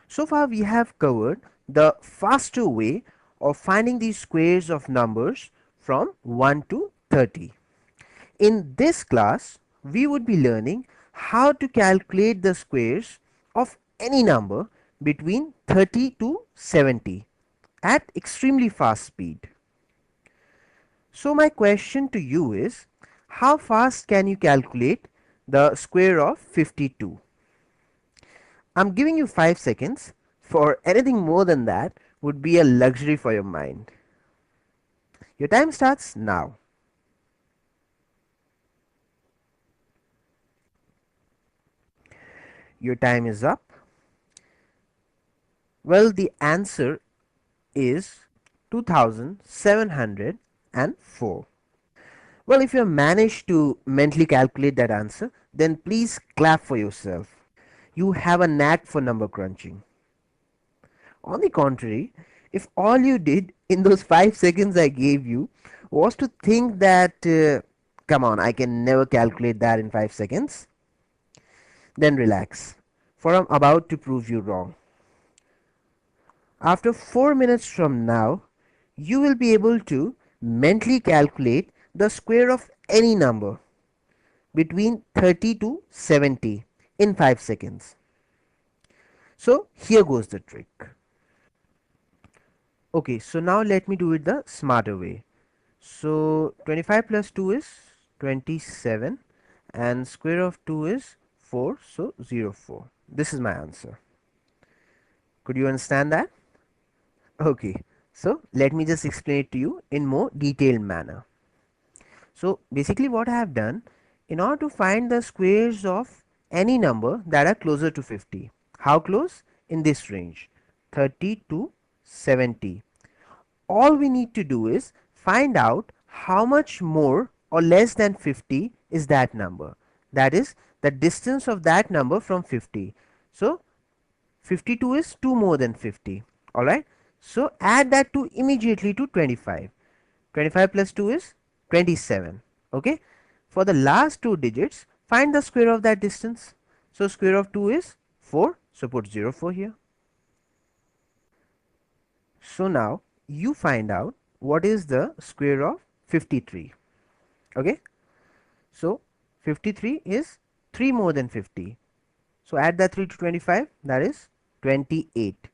So far we have covered the faster way of finding the squares of numbers from 1 to 30. In this class, we would be learning how to calculate the squares of any number between 30 to 70 at extremely fast speed. So my question to you is, how fast can you calculate the square of 52? I'm giving you 5 seconds. For anything more than that would be a luxury for your mind. Your time starts now. Your time is up. Well, the answer is 2704. Well, if you have managed to mentally calculate that answer, then please clap for yourself. You have a knack for number crunching. On the contrary, if all you did in those 5 seconds I gave you was to think that, come on, I can never calculate that in 5 seconds, then relax, for I'm about to prove you wrong. After 4 minutes from now, you will be able to mentally calculate the square of any number between 30 to 70 in 5 seconds. So here goes the trick. Okay, so now let me do it the smarter way. So 25 plus 2 is 27 and square of 2 is 4, so 04. This is my answer. Could you understand that? Okay, so let me just explain it to you in more detailed manner. So basically what I have done, in order to find the squares of any number that are closer to 50, how close? In this range, 30 to 70. All we need to do is find out how much more or less than 50 is that number. That is the distance of that number from 50. So 52 is 2 more than 50. Alright. So add that 2 immediately to 25. 25 plus 2 is 27. Okay. For the last two digits, find the square of that distance. So square of 2 is 4. So put 04 here. So now you find out what is the square of 53. Okay. So 53 is 3 more than 50. So add that 3 to 25, that is 28.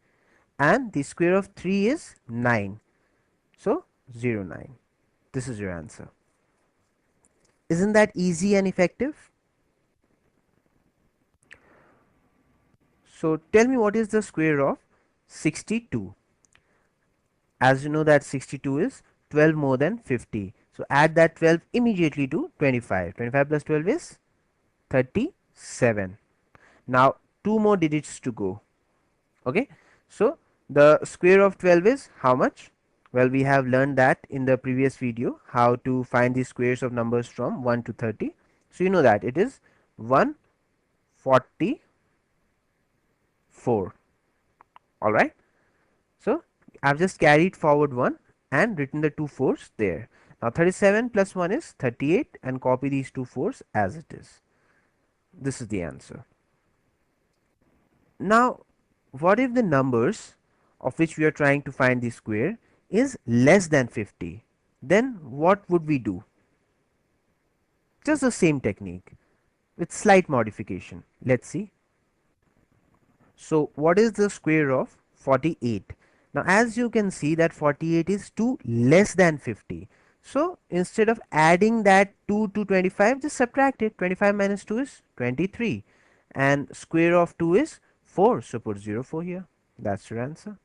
And the square of 3 is 9. So 09. This is your answer. Isn't that easy and effective? So tell me, what is the square of 62? As you know that 62 is 12 more than 50. So add that 12 immediately to 25. 25 plus 12 is 37. Now two more digits to go. Okay. So the square of 12 is how much? Well, we have learned that in the previous video, how to find the squares of numbers from 1 to 30. So you know that it is 144. Alright. So I've just carried forward 1 and written the two 4s there. Now 37 plus 1 is 38 and copy these two 4s as it is. This is the answer. Now what if the numbers of which we are trying to find the square is less than 50? Then what would we do? Just the same technique with slight modification. Let's see. So what is the square of 48? Now as you can see that 48 is 2 less than 50. So instead of adding that 2 to 25, just subtract it. 25 minus 2 is 23 and square of 2 is 4. So put 04 here. That's your answer.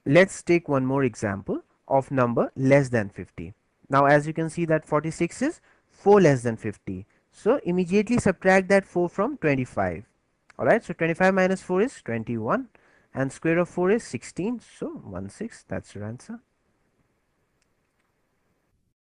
Let's take one more example of number less than 50. Now as you can see that 46 is 4 less than 50. So immediately subtract that 4 from 25. Alright, so 25 minus 4 is 21 and square of 4 is 16. So 16, that's your answer.